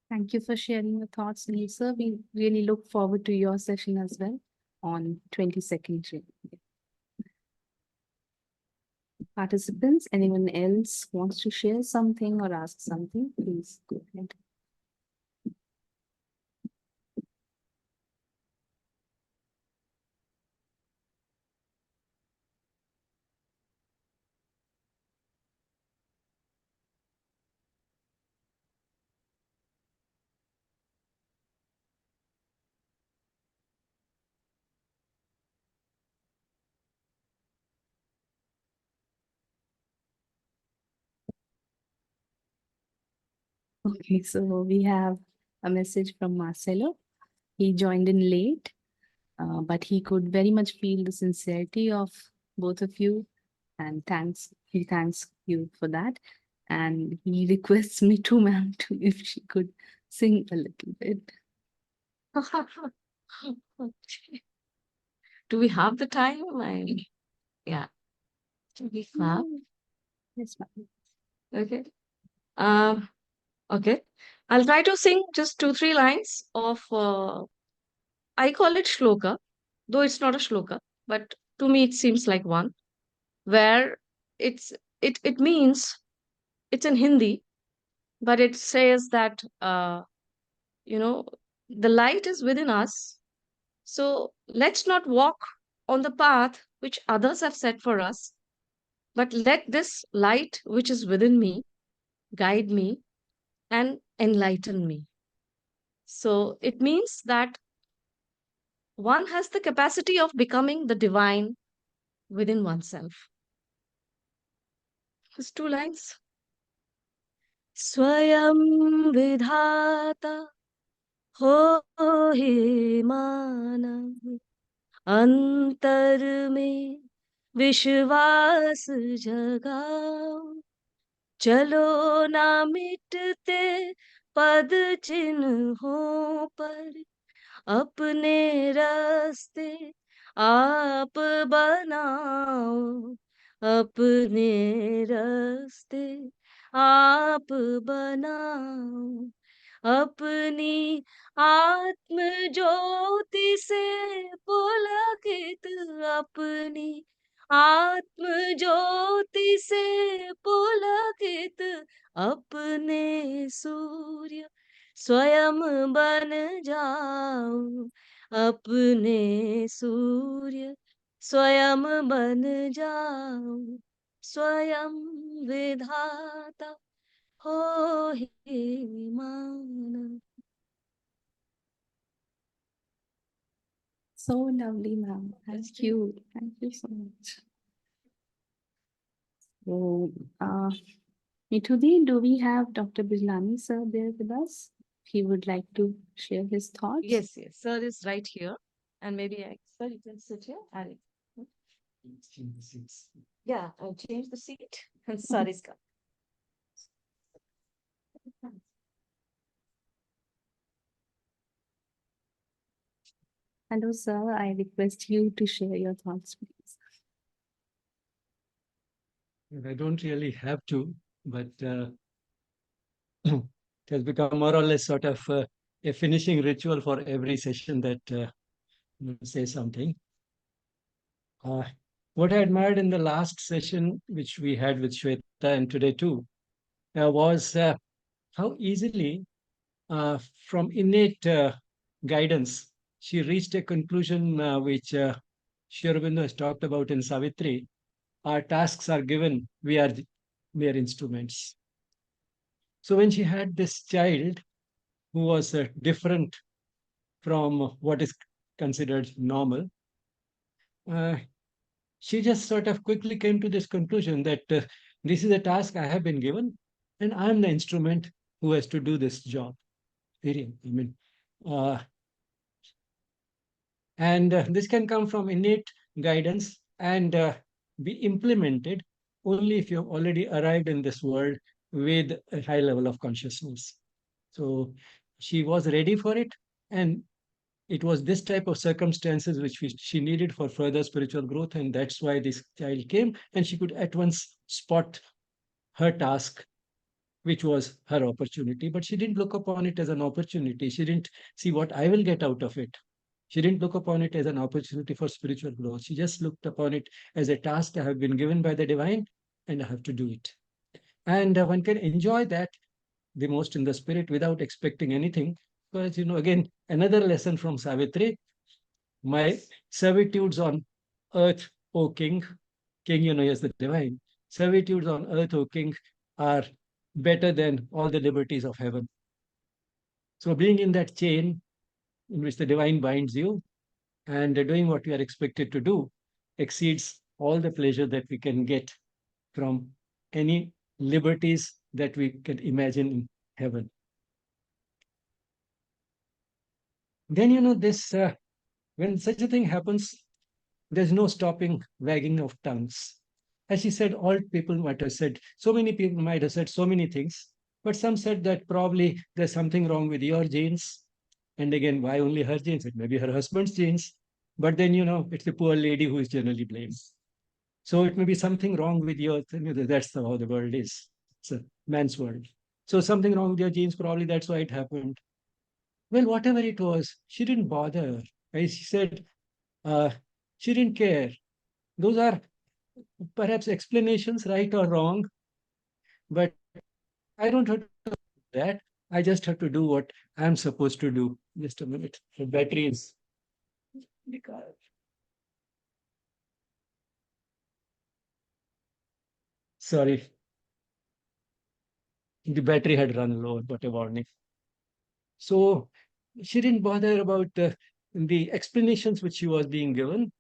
Thank you for sharing your thoughts, Lisa. We really look forward to your session as well on 22nd June. Participants, anyone else wants to share something or ask something, please go ahead. Okay, so we have a message from Marcelo. He joined in late, but he could very much feel the sincerity of both of you, and he thanks you for that. And he requests me too, ma'am, to if she could sing a little bit. Do we have the time? Yeah. Do we have? Yes, ma'am. Okay. Okay. I'll try to sing just 2-3 lines of, I call it shloka, though it's not a shloka, but to me it seems like one, where it's it means, it's in Hindi, but it says that you know the light is within us, so let's not walk on the path which others have set for us, but let this light which is within me guide me and enlighten me. So it means that one has the capacity of becoming the divine within oneself. These two lines. Swayam vidhata ho he manam अंतर में विश्वास जगाओ चलो ना मिटते पद चिन्हों पर अपने रास्ते आप बनाओ अपने रास्ते आप बनाओ अपनी आत्म ज्योति से पुलकित अपनी आत्म ज्योति से पुलकित अपने सूर्य स्वयं बन जाओ अपने सूर्य स्वयं बन जाओ स्वयं विधाता हो हे मानव. So lovely, ma'am. Thank you. Thank you so much. So, Mithudi, do we have Dr. Bijlani sir there with us? He would like to share his thoughts. Yes, yes, sir is right here, and maybe sir, you can sit here. And yeah, I'll change the seat, and sir is coming. Hello, sir. I request you to share your thoughts, please. I don't really have to, but it has become more or less sort of a finishing ritual for every session that say something. What I admired in the last session, which we had with Shweta and today too, was how easily, from innate guidance, she reached a conclusion which Sri Aurobindo has talked about in Savitri. Our tasks are given, we are mere instruments. So when she had this child who was different from what is considered normal, uh, she just sort of quickly came to this conclusion that this is a task I have been given, and I'm the instrument who has to do this job. Period. I mean, and this can come from innate guidance and be implemented only if you've already arrived in this world with a high level of consciousness. So she was ready for it, and it was this type of circumstances which she needed for further spiritual growth, and that's why this child came, and she could at once spot her task, which was her opportunity. But she didn't look upon it as an opportunity. She didn't see what I will get out of it. She didn't look upon it as an opportunity for spiritual growth. She just looked upon it as a task I have been given by the divine, and I have to do it. And one can enjoy that the most in the spirit without expecting anything. Because, again, another lesson from Savitri, my servitudes on earth, O king, king, is the divine. Servitudes on earth, O king, are better than all the liberties of heaven. So being in that chain in which the divine binds you and doing what you are expected to do exceeds all the pleasure that we can get from any liberties that we can imagine in heaven. Then, this when such a thing happens, there's no stopping wagging of tongues. As she said, all people might have said, so many people might have said so many things, but some said that probably there's something wrong with your genes. And again, why only her genes? It may be her husband's genes. But then, it's the poor lady who is generally blamed. So it may be something wrong with your, that's how the world is. It's a man's world. So something wrong with your genes, probably that's why it happened. Well, whatever it was, she didn't bother. She said, uh, she didn't care. Those are perhaps explanations, right or wrong, but I don't have to do that. I just have to do what I'm supposed to do. Just a minute. The battery is. Sorry. The battery had run low. What a warning. So she didn't bother about the explanations which she was being given.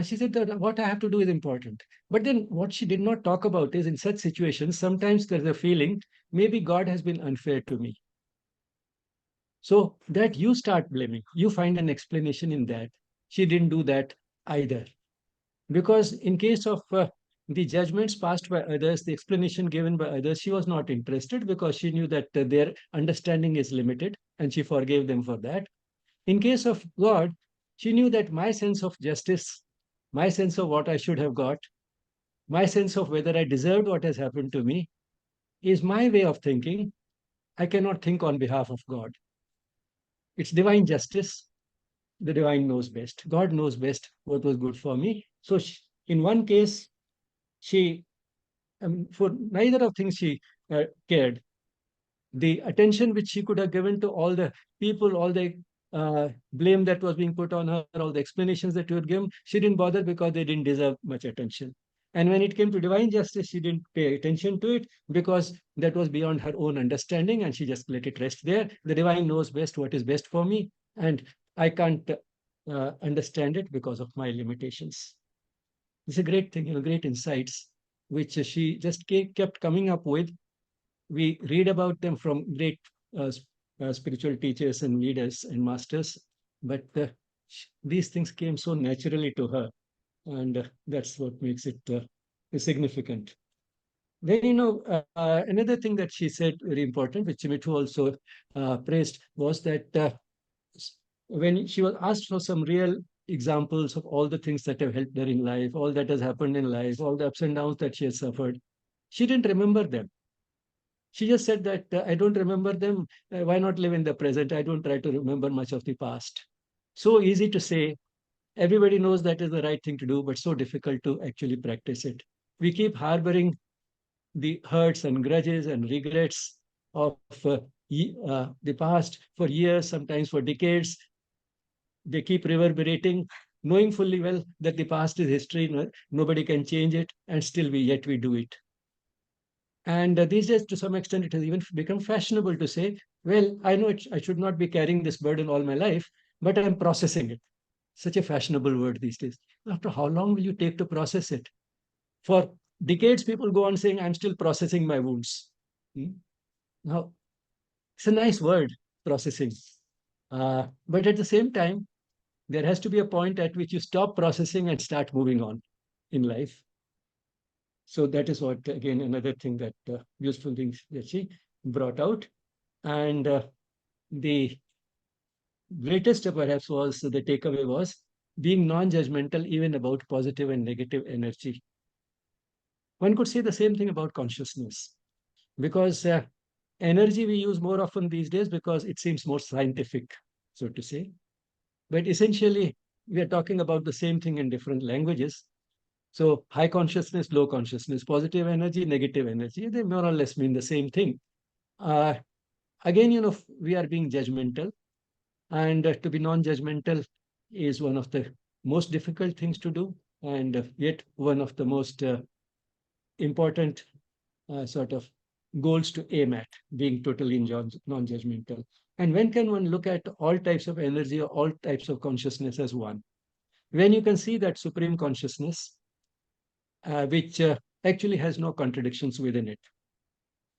She said that what I have to do is important. But then what she did not talk about is in such situations, sometimes there's a feeling maybe God has been unfair to me. So that you start blaming, you find an explanation in that. She didn't do that either. Because in case of the judgments passed by others, the explanation given by others, she was not interested because she knew that their understanding is limited and she forgave them for that. In case of God, she knew that my sense of justice, my sense of what I should have got, my sense of whether I deserved what has happened to me is my way of thinking. I cannot think on behalf of God. It's divine justice. The divine knows best. God knows best what was good for me. So, in one case, she, for neither of things, she cared. The attention which she could have given to all the people, all the blame that was being put on her, all the explanations that were given, she didn't bother because they didn't deserve much attention. And when it came to divine justice, she didn't pay attention to it because that was beyond her own understanding and she just let it rest there. The divine knows best what is best for me, and I can't understand it because of my limitations. It's a great thing, great insights, which she just kept coming up with. We read about them from great spiritual teachers and leaders and masters, but these things came so naturally to her, and that's what makes it significant. Then, another thing that she said very important, which Mithu also praised, was that when she was asked for some real examples of all the things that have helped her in life, all that has happened in life, all the ups and downs that she has suffered, she didn't remember them. She just said that I don't remember them. Why not live in the present? I don't try to remember much of the past. So easy to say. Everybody knows that is the right thing to do, but so difficult to actually practice it. We keep harboring the hurts and grudges and regrets of the past for years, sometimes for decades. They keep reverberating, knowing fully well that the past is history. Nobody can change it, and still yet we do it. And these days, to some extent, it has even become fashionable to say, well, I know I should not be carrying this burden all my life, but I'm processing it. Such a fashionable word these days. After how long will you take to process it? For decades, people go on saying, I'm still processing my wounds. Now, it's a nice word, processing. But at the same time, there has to be a point at which you stop processing and start moving on in life. So that is what, again, another thing that useful things that she brought out. And the greatest perhaps was the takeaway was being non-judgmental even about positive and negative energy. One could say the same thing about consciousness, because energy we use more often these days because it seems more scientific, so to say. But essentially, we are talking about the same thing in different languages. So high consciousness, low consciousness, positive energy, negative energy, they more or less mean the same thing. Again, we are being judgmental, and to be non-judgmental is one of the most difficult things to do, and yet one of the most important sort of goals to aim at, being totally non-judgmental. And when can one look at all types of energy or all types of consciousness as one? When you can see that supreme consciousness, which actually has no contradictions within it.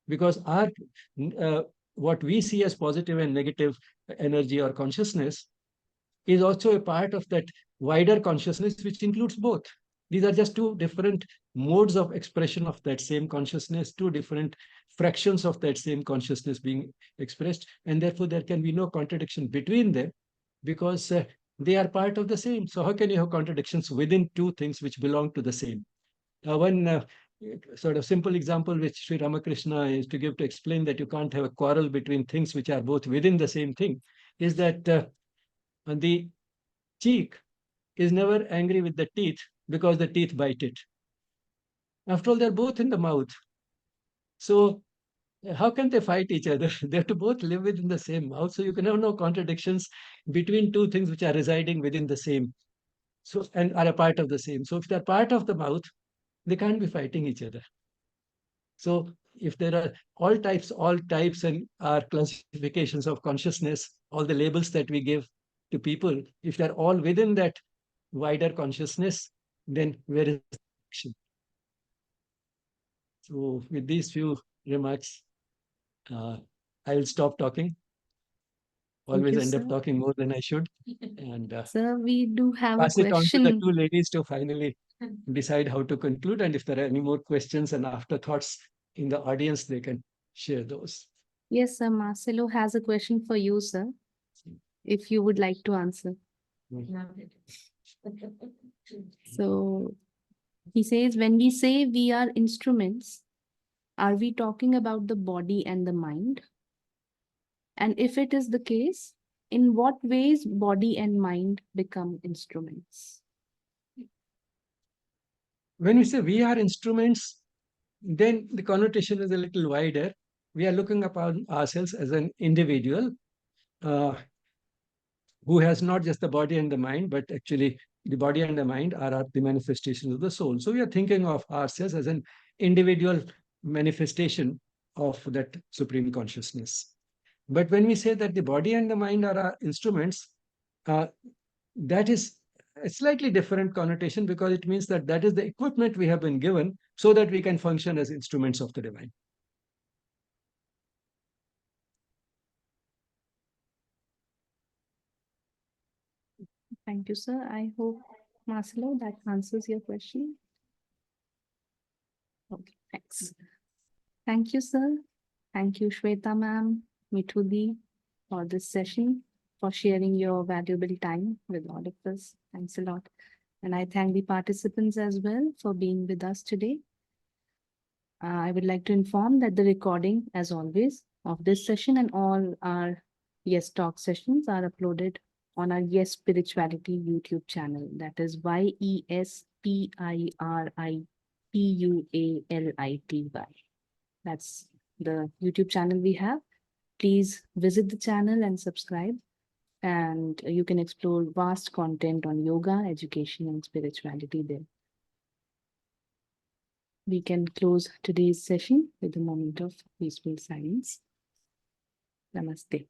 Because what we see as positive and negative energy or consciousness is also a part of that wider consciousness, which includes both. These are just two different modes of expression of that same consciousness, two different fractions of that same consciousness being expressed, and therefore there can be no contradiction between them because they are part of the same. So how can you have contradictions within two things which belong to the same? One sort of simple example which Sri Ramakrishna is to give to explain that you can't have a quarrel between things which are both within the same thing is that the cheek is never angry with the teeth because the teeth bite it. After all, they're both in the mouth. So how can they fight each other? They have to both live within the same mouth. So you can have no contradictions between two things which are residing within the same. So and are a part of the same. So if they're part of the mouth, they can't be fighting each other. So if there are all types and are classifications of consciousness, all the labels that we give to people, if they're all within that wider consciousness, then where is the action? So with these few remarks, I will stop talking. Always end up talking more than I should. And Sir, we do have a pass it on to the question. two ladies to finally decide how to conclude. And if there are any more questions and afterthoughts in the audience, they can share those. Yes, sir. Marcelo has a question for you, sir, if you would like to answer. So he says, when we say we are instruments, are we talking about the body and the mind? And if it is the case, in what ways body and mind become instruments? When we say we are instruments, then the connotation is a little wider. We are looking upon ourselves as an individual who has not just the body and the mind, but actually the body and the mind are the manifestations of the soul. So we are thinking of ourselves as an individual manifestation of that supreme consciousness. But when we say that the body and the mind are our instruments, that is a slightly different connotation, because it means that that is the equipment we have been given so that we can function as instruments of the divine. Thank you, sir. I hope, Marcelo, that answers your question. Okay, thanks. Thank you, sir. Thank you, Sweta ma'am, Mithudi, for this session, for sharing your valuable time with all of us. Thanks a lot. And I thank the participants as well for being with us today. I would like to inform that the recording, as always, of this session and all our Yes Talk sessions are uploaded on our Yes Spirituality YouTube channel. That is YESPIRIPUALITY. That's the YouTube channel we have. Please visit the channel and subscribe. And you can explore vast content on yoga, education, and spirituality there. We can close today's session with a moment of peaceful silence. Namaste.